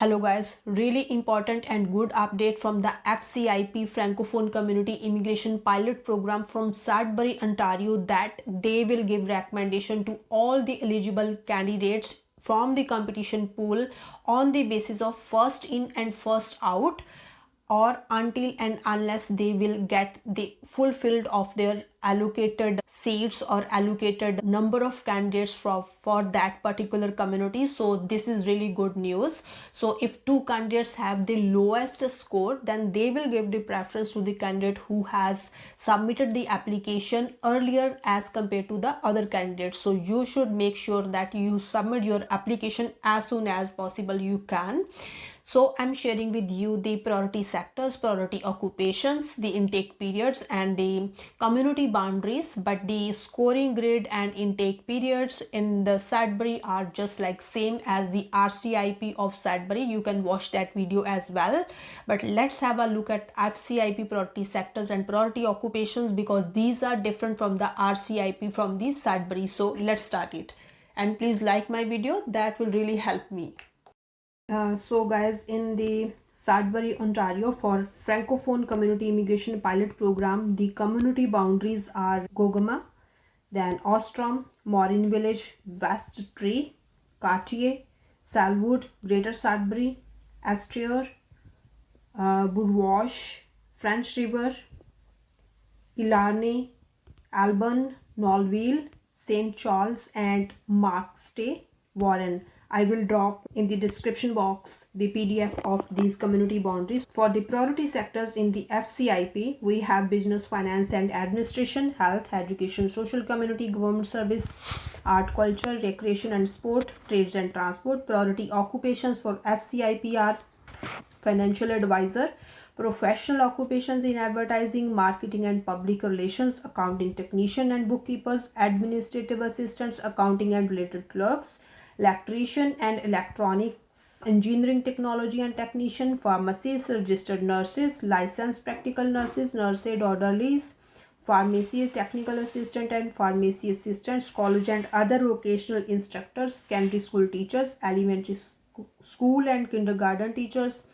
Hello guys, really important and good update from the FCIP Francophone Community Immigration Pilot Program from Sudbury, Ontario, that they will give recommendation to all the eligible candidates from the competition pool on the basis of first in and first out, or until and unless they will get the fulfilled of their allocated seats or allocated number of candidates for that particular community. So this is really good news. So if two candidates have the lowest score, then they will give the preference to the candidate who has submitted the application earlier as compared to the other candidates. So you should make sure that you submit your application as soon as possible you can. So I'm sharing with you the priority sectors, priority occupations, the intake periods and the community boundaries, but the scoring grid and intake periods in the Sudbury are just like same as the RCIP of Sudbury. You can watch that video as well. But let's have a look at FCIP priority sectors and priority occupations, because these are different from the RCIP from the Sudbury. So let's start it. And please like my video, that will really help me. So guys, in the Sudbury, Ontario, for Francophone Community Immigration Pilot Program, the community boundaries are Gogama, then Ostrom, Morin Village, West Tree, Cartier, Salwood, Greater Sudbury, Astrier, Bourwash, French River, Killarney, Alban, Norville, St. Charles and Markstay, Warren. I will drop in the description box the PDF of these community boundaries. For the priority sectors in the FCIP, we have business, finance and administration, health, education, social, community, government service, art, culture, recreation and sport, trades and transport. Priority occupations for FCIP are financial advisor, professional occupations in advertising, marketing and public relations, accounting technician and bookkeepers, administrative assistants, accounting and related clerks, electrician and electronics, engineering, technology and technician, pharmacists, registered nurses, licensed practical nurses, nurse aid orderlies, pharmacy technical assistant and pharmacy assistants, college and other vocational instructors, secondary school teachers, elementary school and kindergarten teachers,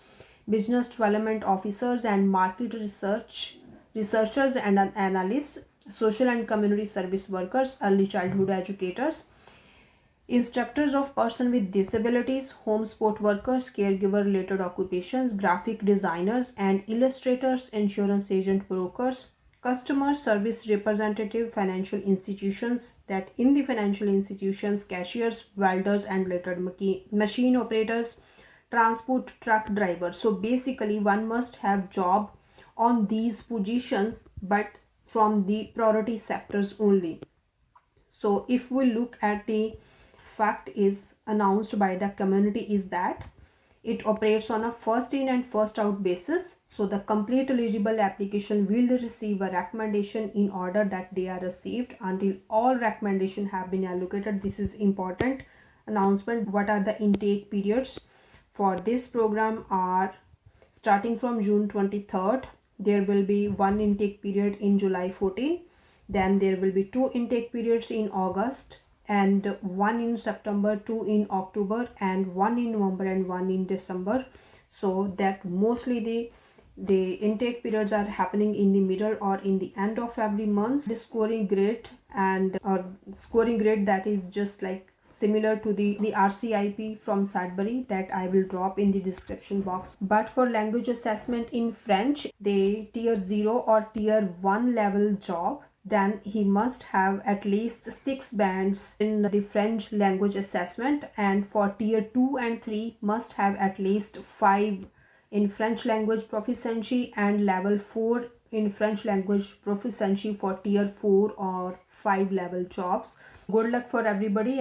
business development officers and market researchers and analysts, social and community service workers, early childhood educators, instructors of person with disabilities, home sport workers, caregiver related occupations, graphic designers and illustrators, insurance agent, brokers, customer service representative, financial institutions, that in the financial institutions, cashiers, welders and related machine operators, transport truck drivers. So basically one must have job on these positions, but from the priority sectors only. So if we look at the fact is announced by the community is that it operates on a first in and first out basis. So the complete eligible application will receive a recommendation in order that they are received until all recommendation have been allocated. This is important announcement. What are the intake periods for this program are starting from June 23rd. There will be one intake period in July 14. Then there will be two intake periods in August, and one in September, two in October, and one in November and one in December. So that mostly the intake periods are happening in the middle or in the end of every month. The scoring grade and scoring grade that is just like similar to the RCIP from Sudbury, that I will drop in the description box. But for language assessment in French, the tier 0 or tier 1 level job, then he must have at least 6 bands in the French language assessment, and for tier 2 and 3 must have at least 5 in French language proficiency and level 4 in French language proficiency for tier 4 or 5 level jobs. Good luck for everybody.